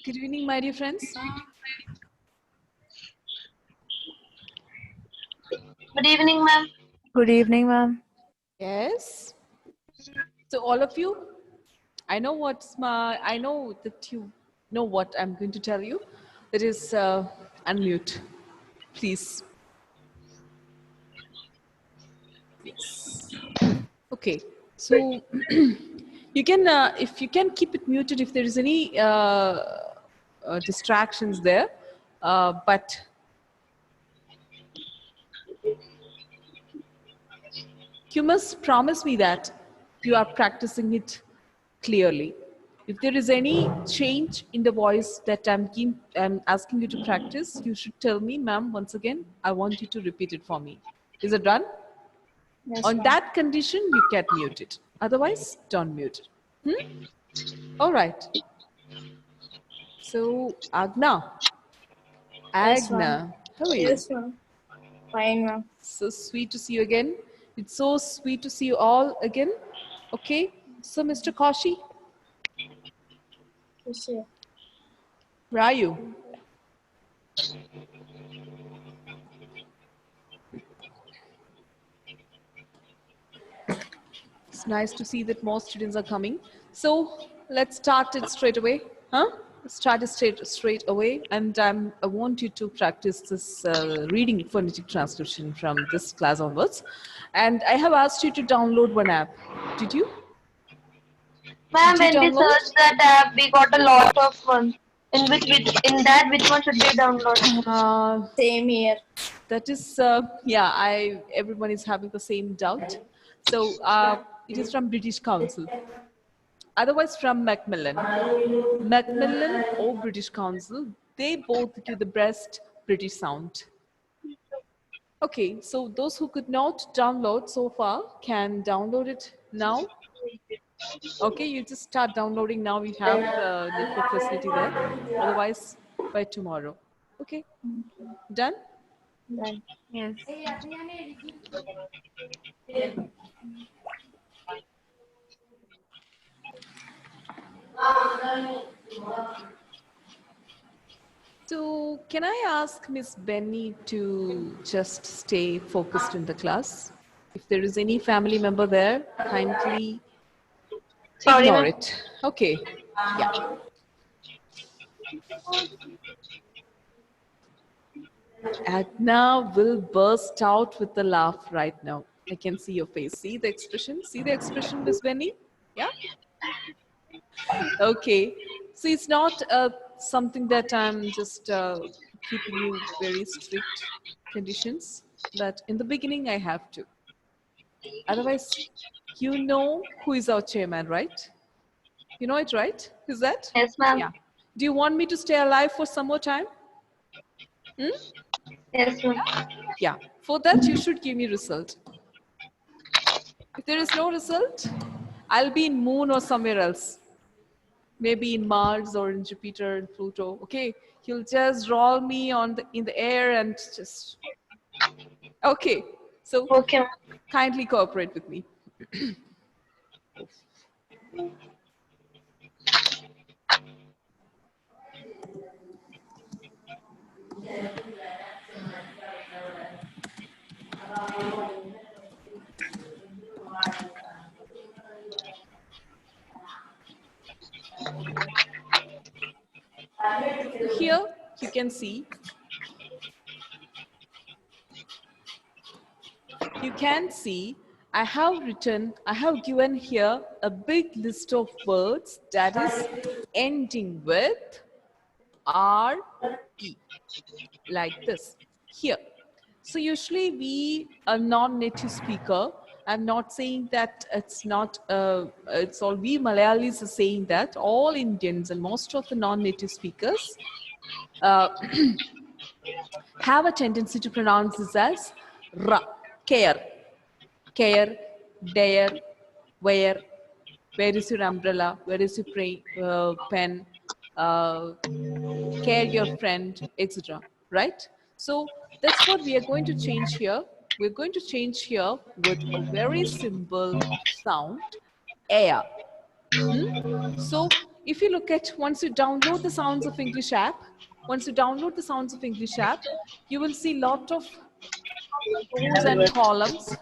Good evening, my dear friends. Good evening, ma'am. Good evening, ma'am. Yes. So all of you, I know that you know what I'm going to tell you. That is unmute, please. Yes. Okay. So you can, if you can keep it muted if there is any distractions there, but you must promise me that you are practicing it clearly. If there is any change in the voice that I'm asking you to practice, you should tell me, ma'am, once again, I want you to repeat it for me. Is it done? Yes, On ma'am. that condition, you can mute it. Otherwise, don't mute it. All right. So, Agna. Yes, ma'am. Agna, how are you? Yes, ma'am. Fine, ma'am. So sweet to see you again. It's so sweet to see you all again. Okay. So, Mr. Kaushi, Yes, sir. where are you? It's nice to see that more students are coming. So let's start it straight away. Huh? Start it straight away. And I want you to practice this reading phonetic transcription from this class onwards. And I have asked you to download one app. Did you? Ma'am, Did you when we download? searched that app, we got a lot of ones. In that, which one should we download? Same here. That is, yeah, everyone is having the same doubt. So it is from British Council. Otherwise from Macmillan. Macmillan or British Council, they both give the best British sound. Okay, so those who could not download so far can download it now. Okay, you just start downloading now. We have network facility there. Otherwise, by tomorrow. Okay, done? Done. Yes. So can I ask Miss Benny to just stay focused in the class? If there is any family member there, kindly Sorry, ignore ma'am. it. Okay, yeah. Agna will burst out with the laugh right now. I can see your face. See the expression? See the expression, Miss Benny? Yeah? Okay. So it's not something that I'm just keeping you very strict conditions, but in the beginning I have to. Otherwise, you know who is our chairman, right? You know it, right? Who's that? Yes, ma'am. Yeah. Do you want me to stay alive for some more time? Yes, ma'am. Yeah. For that, you should give me result. If there is no result, I'll be in moon or somewhere else. Maybe in Mars or in Jupiter and Pluto. Okay. You'll just roll me in the air and just okay. So Okay, ma'am. kindly cooperate with me. Here you can see, I have given here a big list of words that is ending with R-E, like this, here. So usually we, a non-native speaker, I'm not saying that it's not, it's all we Malayalis are saying that, all Indians and most of the non-native speakers have a tendency to pronounce this as ra, care, care, dare, where is your umbrella, where is your pen, care your friend, etc. Right? So that's what we are going to change here. We're going to change here with a very simple sound, air. So if you look at, once you download the Sounds of English app, you will see lot of rows and columns.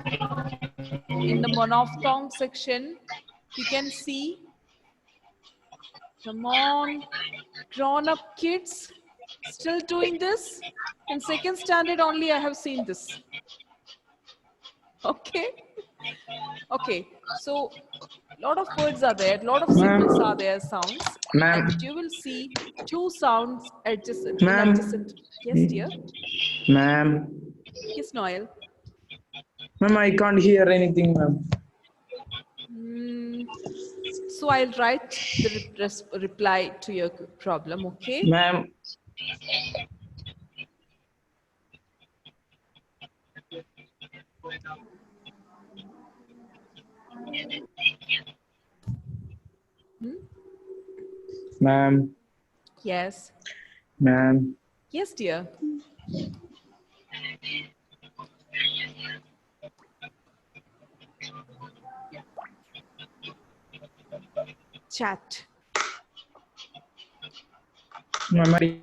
In the monophthong section, you can see, come on, grown-up kids still doing this. In second standard only I have seen this. Okay. Okay, so lot of words are there, lot of symbols are there, sounds, Ma'am. and you will see two sounds adjacent, in Ma'am. adjacent. Yes, dear. Ma'am. Yes, Noel. Ma'am, I can't hear anything, ma'am. So I'll write the reply to your problem, okay? Ma'am. Ma'am. Yes. Ma'am. Yes, dear. Chat. Ma'am, I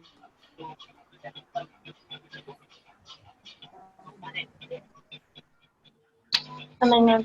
And I know.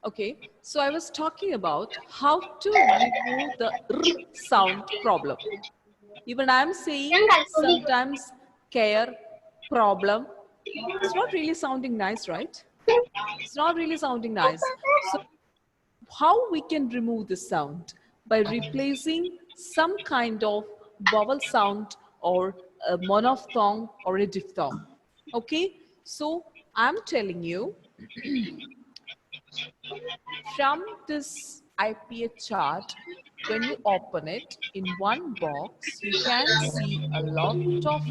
Okay, so I was talking about how to remove the r sound problem. Even I'm saying sometimes care, problem. It's not really sounding nice, right? It's not really sounding nice. So how we can remove this sound? By replacing some kind of vowel sound or a monophthong or a diphthong. Okay, so I'm telling you, from this IPA chart, when you open it, in one box, you can see a lot of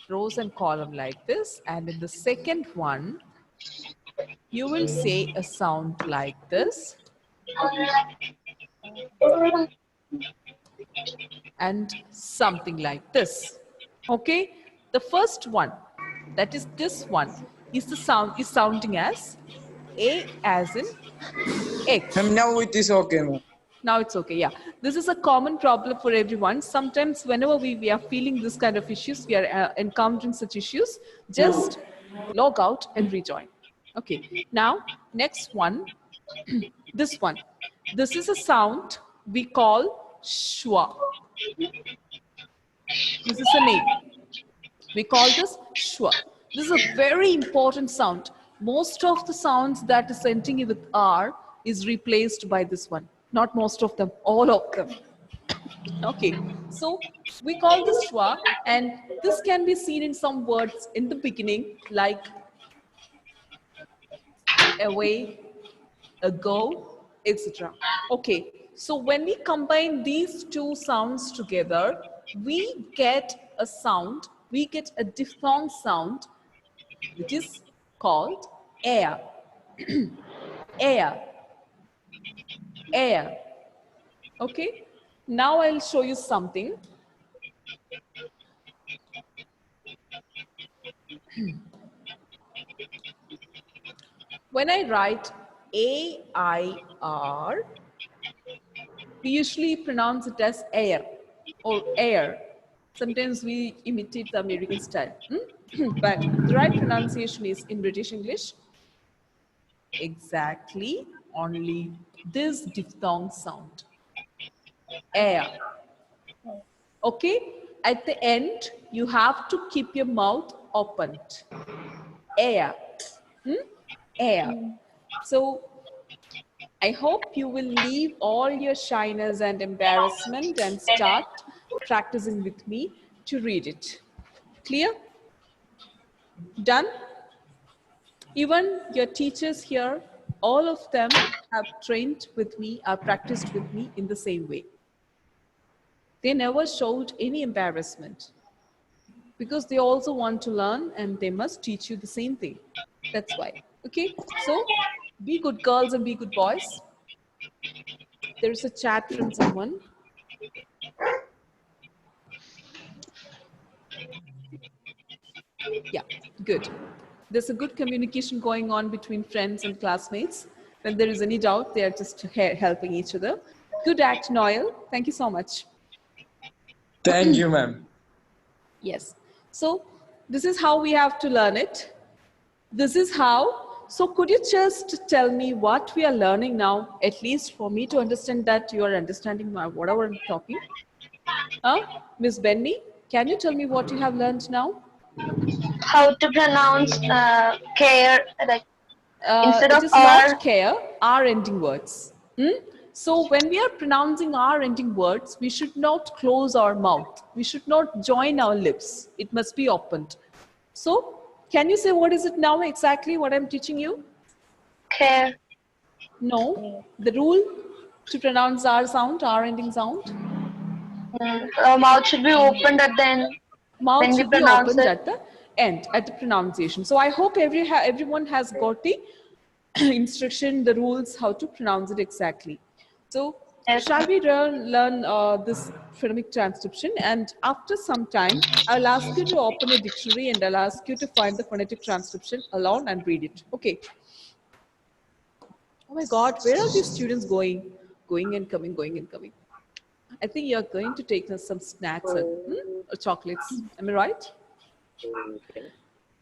rows and column like this. And in the second one, you will say a sound like this. And something like this. Okay, the first one, that is this one, is the sound is sounding as A as in H. Ma'am, now it is okay, ma'am. Now it's okay, yeah. This is a common problem for everyone. Sometimes whenever we are feeling this kind of issues, we are encountering such issues, just log out and rejoin. Okay, now next one, this one. This is a sound we call schwa. This is a name. We call this schwa. This is a very important sound. Most of the sounds that is ending with R is replaced by this one. Not most of them, all of them. Okay, so we call this schwa, and this can be seen in some words in the beginning, like away, ago, etc. Okay, so when we combine these two sounds together, we get a sound, we get a diphthong sound, which is called air. Air. Air. Okay, now I'll show you something. When I write A-I-R, we usually pronounce it as air or air. Sometimes we imitate the American style. But the right pronunciation is in British English, exactly only this diphthong sound. Air. Okay? At the end, you have to keep your mouth opened. Air. Air. So I hope you will leave all your shyness and embarrassment and start practicing with me to read it. Clear? Done? Even your teachers here, all of them have trained with me, are practiced with me in the same way. They never showed any embarrassment because they also want to learn and they must teach you the same thing. That's why. Okay, so be good girls and be good boys. There's a chat from someone. Yeah, good. There's a good communication going on between friends and classmates. When there is any doubt, they are just helping each other. Good act, Noel. Thank you so much. Thank you, ma'am. Yes. So this is how we have to learn it. This is how. So could you just tell me what we are learning now, at least for me to understand that you are understanding whatever I'm talking? Miss Benny, can you tell me what you have learned now? How to pronounce care, like instead It of is R. not care, R ending words. So when we are pronouncing R ending words, we should not close our mouth. We should not join our lips. It must be opened. So can you say what is it now exactly what I'm teaching you? Care. No. The rule to pronounce R sound, R ending sound. Our mouth should be opened at the end Mouth when we should be pronounce opened it. at the end, at the pronunciation. So I hope everyone has got the instruction, the rules, how to pronounce it exactly. So Yes. shall we learn this phonemic transcription? And after some time, I'll ask you to open a dictionary and I'll ask you to find the phonetic transcription alone and read it. Okay. Oh my God, where are these students going? Going and coming, going and coming. I think you're going to take us some snacks and or chocolates. Am I right?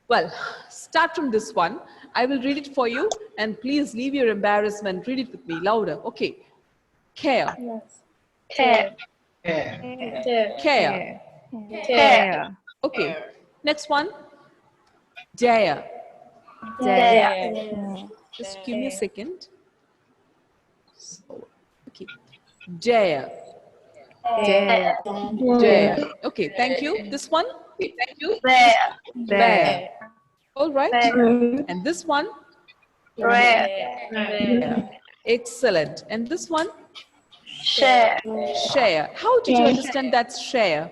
Well, start from this one. I will read it for you and please leave your embarrassment. Read it with me louder. Okay. Care. Yes. Care. Care. Care. Care. Okay. Next one. Dare. Dare. Just give me a second. So, okay. Dare. Dare. Dare. Okay, thank you. This one. Rare. Bear. All right. Rare. And this one. Rare. Excellent. And this one. Share. Share. How did you understand that's share?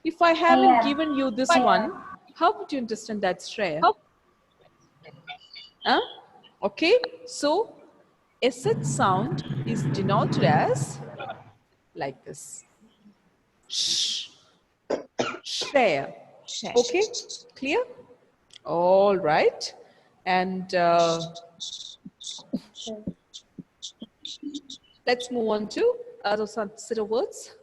If I haven't given you this one, how would you understand that's share? Huh? Okay. So SH sound is denoted as like this. Sh. Share. Okay. Clear? All right. And let's move on to other set of words.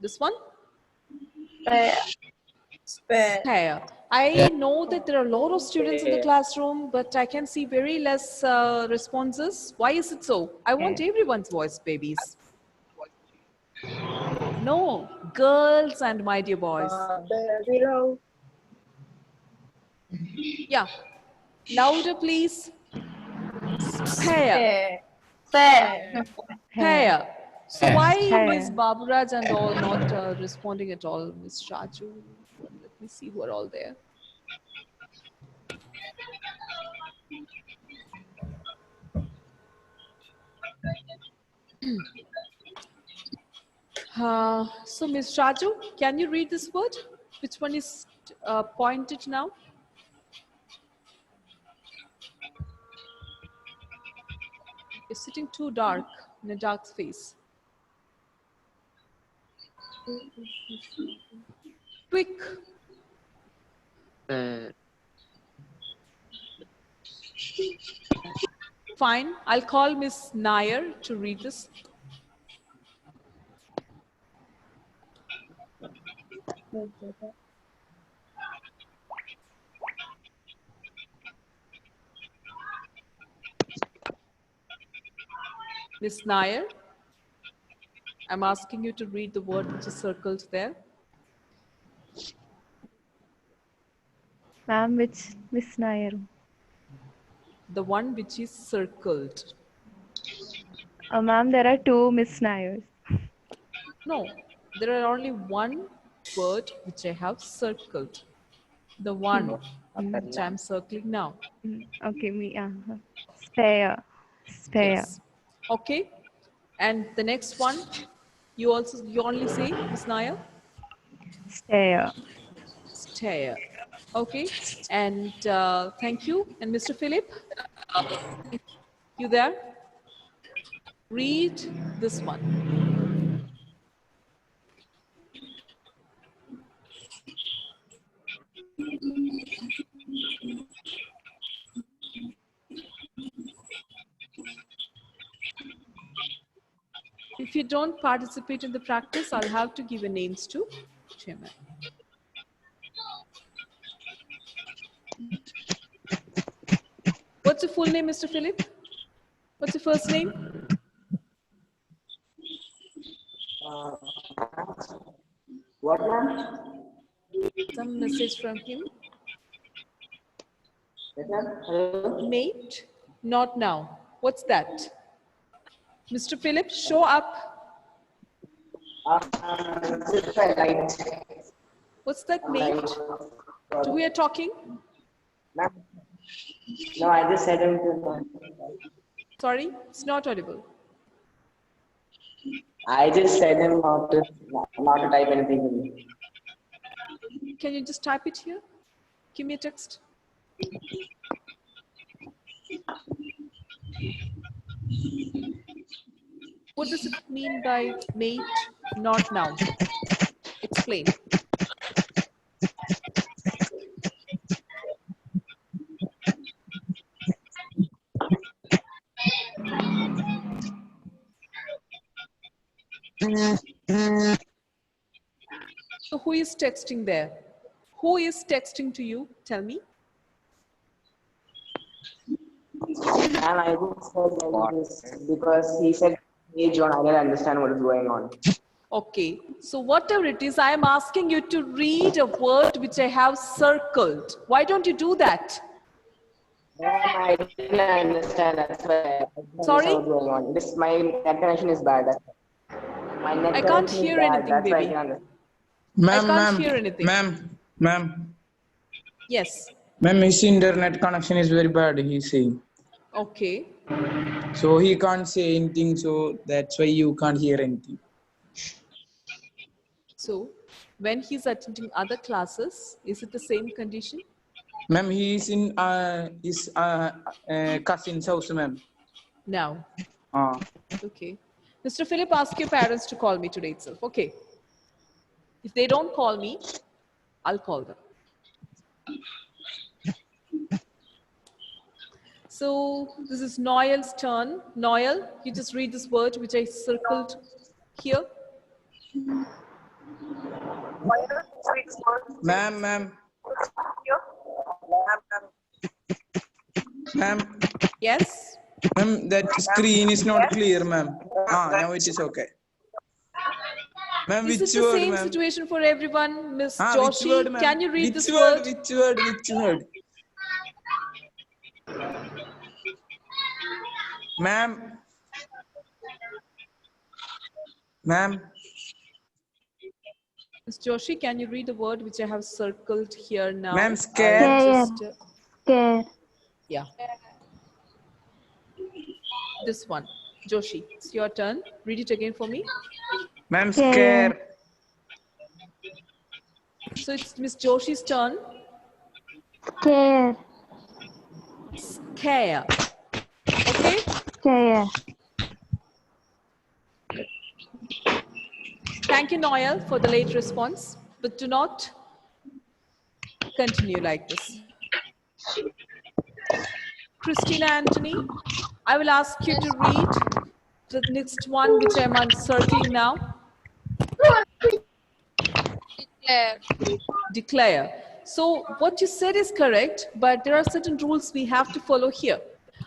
This one. Rare. Spare. I know that there are a lot of students in the classroom, but I can see very less responses. Why is it so? I want everyone's voice, babies. No, girls and my dear boys. Yeah, louder, please. Spare. Fair. Pair. So why Miss Baburaj and all not responding at all? Miss Raju, let me see who are all there. So Miss Raju, can you read this word? Which one is pointed now? You're sitting too dark in a dark space. Quick. Fine. I'll call Miss Nair to read this. Miss Nair, I'm asking you to read the word which is circled there. Ma'am, which Miss Nair? The one which is circled. Ma'am, there are two Miss Nairs. No, there are only one word which I have circled. The one which I'm circling now. Okay, me. Spare. Spare. Yes. Okay. And the next one, you only say, Miss Naya? Stare. Stare. Okay. And thank you. And Mr. Philip, you there? Read this one. If you don't participate in the practice, I'll have to give a names to chairman. What's your full name, Mr. Philip? What's your first name? What, ma'am? Some message from him. Yes, ma'am. Hello? Mate, not now. What's that? Mr. Philip, show up. Just a light. What's that, mate? To who you're talking? Ma'am. No, I just said him to. Sorry, it's not audible. I just said him not to type anything to me. Can you just type it here? Give me a text. What does it mean by mate, not now? Explain. So who is texting there? Who is texting to you? Tell me. And I just said like this because he said age on. I didn't understand what is going on. Okay, so whatever it is, I am asking you to read a word which I have circled. Why don't you do that? Ma'am, I didn't understand. That's why I didn't Sorry? understand what's going on. My net connection is bad. That's why. My net I can't connection is hear bad. anything, That's why I baby. can understand. I Ma'am, can't ma'am, hear anything. ma'am. Yes. Ma'am, his internet connection is very bad, he's saying. Okay. So he can't say anything, so that's why you can't hear anything. So when he's attending other classes, is it the same condition? Ma'am, he is in his cousin's house, ma'am. Now. Ah. Okay. Mr. Philip, ask your parents to call me today itself. Okay. If they don't call me, I'll call them. So this is Noel's turn. Noel, you just read this word which I circled here. Ma'am. Ma'am, Yes. ma'am, that screen is not clear, ma'am. Now it is okay. Ma'am, Is which it the word, same ma'am? situation for everyone? Miss Which word, Joshi, ma'am? can you read Which this word? word? Which word? Ma'am. Ma'am. Miss Joshi, can you read the word which I have circled here now? Ma'am, scare. I'll Scare. just, Scare. yeah. This one. Joshi, it's your turn. Read it again for me. Ma'am, Scare. scare. So it's Miss Joshi's turn. Scare. Scare. Okay? Scare. Thank you, Noel, for the late response. But do not continue like this. Christina Anthony, I will ask you to read the next one, which I'm circling now. Declare. Declare. So what you said is correct, but there are certain rules we have to follow here.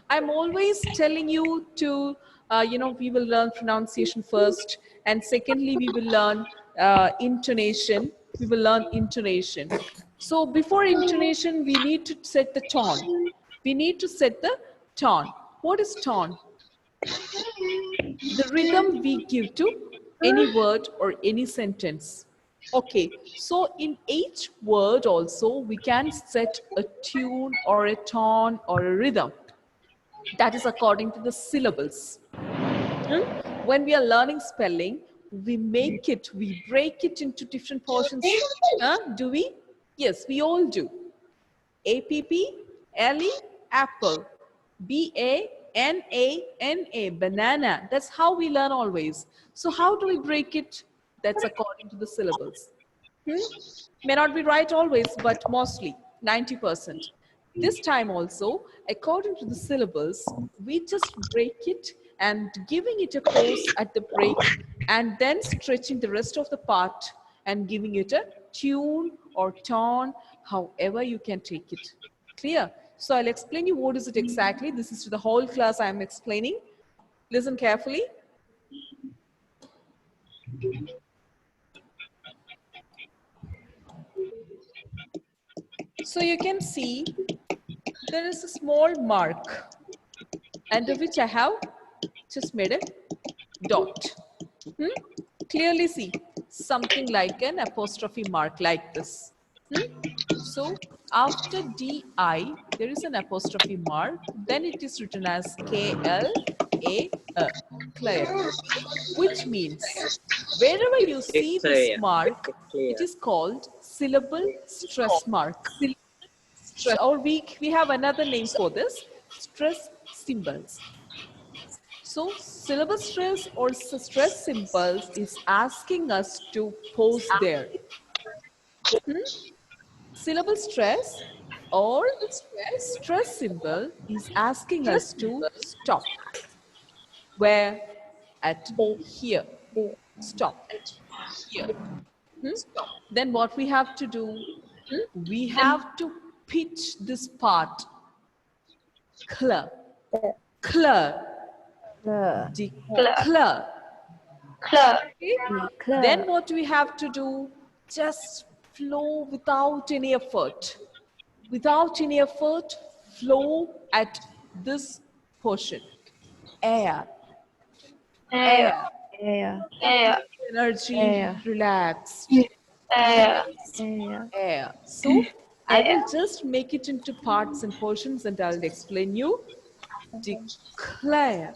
I'm always telling you to, we will learn pronunciation first, and secondly, we will learn intonation. We will learn intonation. So before intonation, we need to set the tone. We need to set the tone. What is tone? The rhythm we give to any word or any sentence. Okay, so in each word also, we can set a tune or a tone or a rhythm. That is according to the syllables. When we are learning spelling, we break it into different portions. Do we? Yes, we all do. A-P-P-L-E, apple. B-A-N-A-N-A, banana. That's how we learn always. So how do we break it? That's according to the syllables. May not be right always, but mostly 90%. This time also, according to the syllables, we just break it and giving it a pause at the break and then stretching the rest of the part and giving it a tune or tone, however you can take it. Clear? So I'll explain you what is it exactly. This is to the whole class I am explaining. Listen carefully. So you can see there is a small mark under which I have just made a dot. Clearly see something like an apostrophe mark like this. So after DI, there is an apostrophe mark. Then it is written as KLA, clear, which means wherever you see this mark, it is called syllable stress mark. Or we have another name for this, stress symbols. So syllable stress or stress symbols is asking us to pause there. Syllable stress or stress symbol is asking us to stop. Where? At here. Stop. Then what we have to do? We have to pitch this part. Cl. Cl. Declare. Okay? Then what do we have to do? Just flow without any effort. Without any effort, flow at this portion. Air. Air. Air. Air. Energy, Air. relaxed. Air. Air. So I will just make it into parts and portions and I'll explain you. Declare.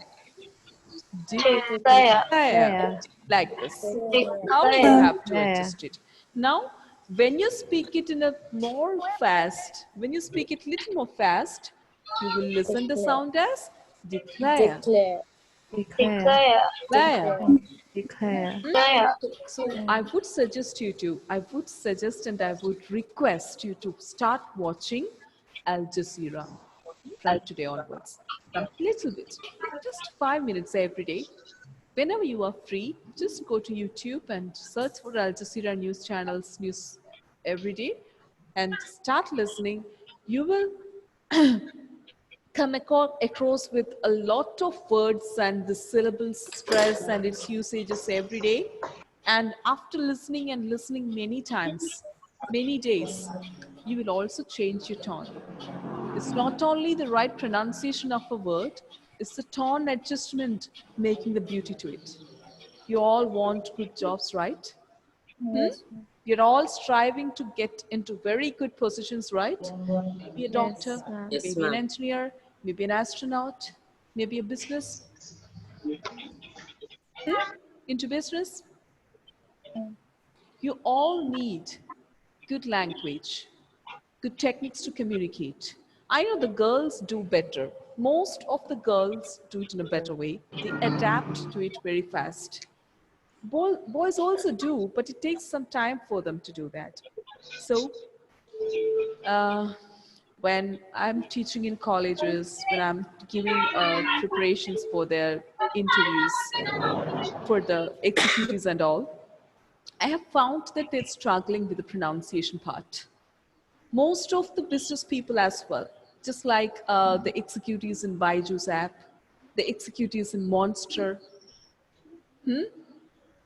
Declare. Declare. Like this. How you Declare. have to adjust it. Now, when you speak it in a more fast, when you speak it little more fast, you will listen the sound as declare. Declare. Declare. Declare. Declare. Declare. So I would suggest and I would request you to start watching Al Jazeera from today onwards. Little bit, just 5 minutes every day. Whenever you are free, just go to YouTube and search for Al Jazeera news channels, news every day, and start listening. You will come across with a lot of words and the syllable stress and its usages every day. And after listening and listening many times, many days, you will also change your tone. It's not only the right pronunciation of a word, it's the tone adjustment making the beauty to it. You all want good jobs, right? You're all striving to get into very good positions, right? Maybe a doctor, Yes, ma'am. Yes, maybe an ma'am. engineer, maybe an astronaut, maybe a business, into business. You all need good language, good techniques to communicate. I know the girls do better. Most of the girls do it in a better way. They adapt to it very fast. Boys also do, but it takes some time for them to do that. So uh, when I'm teaching in colleges, when I'm giving preparations for their interviews, for the executives and all, I have found that they're struggling with the pronunciation part. Most of the business people as well, just like the executives in Baiju's app, the executives in Monster,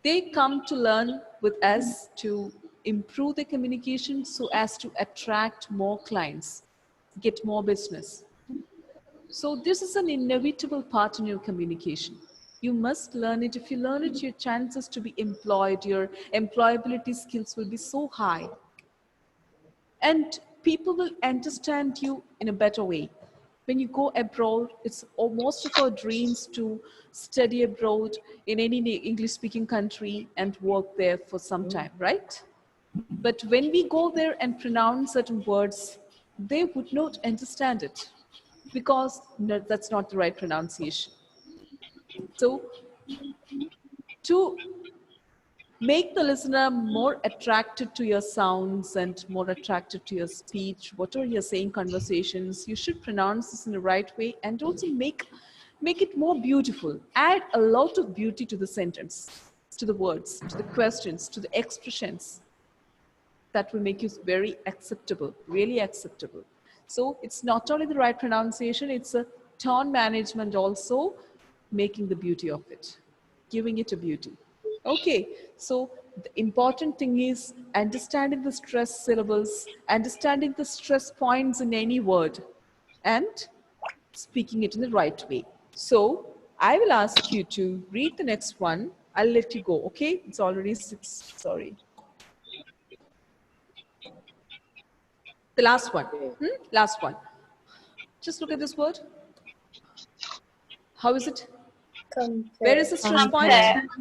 they come to learn with us to improve their communication so as to attract more clients, get more business. So this is an inevitable part in your communication. You must learn it. If you learn it, your chances to be employed, your employability skills will be so high. And people will understand you in a better way. When you go abroad, it's most of our dreams to study abroad in any English speaking country and work there for some time, right? But when we go there and pronounce certain words, they would not understand it because no, that's not the right pronunciation. So to make the listener more attracted to your sounds and more attracted to your speech, whatever you're saying, conversations, you should pronounce this in the right way and also make it more beautiful. Add a lot of beauty to the sentence, to the words, to the questions, to the expressions. That will make you very acceptable, really acceptable. So it's not only the right pronunciation, it's a tone management also, making the beauty of it, giving it a beauty. Okay, so the important thing is understanding the stress syllables, understanding the stress points in any word, and speaking it in the right way. So I will ask you to read the next one. I'll let you go, okay? It's already 6, sorry. The last one. Last one. Just look at this word. How is it? Where is the stress point?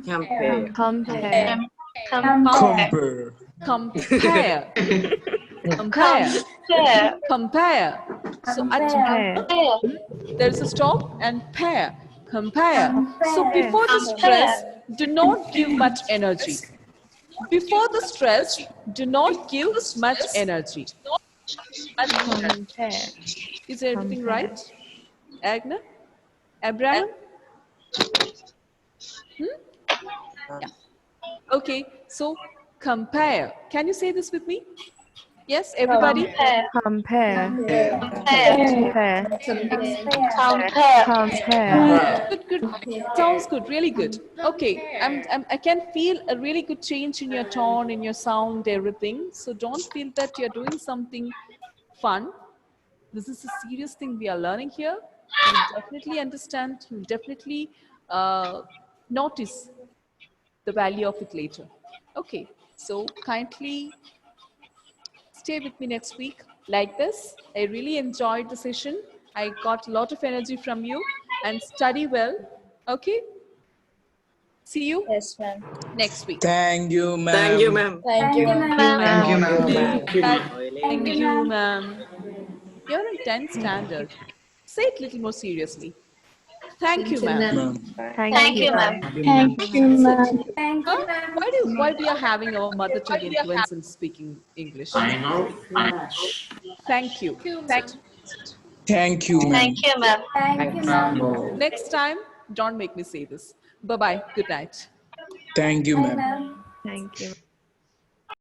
Compare. Compare. Compare. Compare. Compare. Compare. So at Compare. there's a stop and pair. Compare. So before the stress, do not give much energy. Before the stress, do not give much energy. Compare. Is everything Compare. right? Agna? Abraham? Yeah. Okay, so compare. Can you say this with me? Yes, everybody? Compare. Compare. Compare. Compare. Good, good. Sounds good, really good. Okay, I can feel a really good change in your tone, in your sound, everything. So don't feel that you're doing something fun. This is a serious thing we are learning here. You'll definitely understand, you'll definitely notice the value of it later. Okay, so kindly stay with me next week like this. I really enjoyed the session. I got a lot of energy from you and study well. Okay, see you Yes, ma'am. next week. Thank you, Thank you, ma'am. ma'am. Thank you, ma'am. Thank you, Thank you, ma'am. ma'am. Thank you, ma'am. You're in 10th standard. Say it a little more seriously. Thank you, ma'am. Ma'am. Thank Thank you. you, ma'am. That's it. Huh? Why we are having our mother tongue influence in speaking English? Thank you. That's it. Thank you, ma'am. Thank you, ma'am. Next time, don't make me say this. Bye bye. Good night. Thank you, ma'am. Thank you.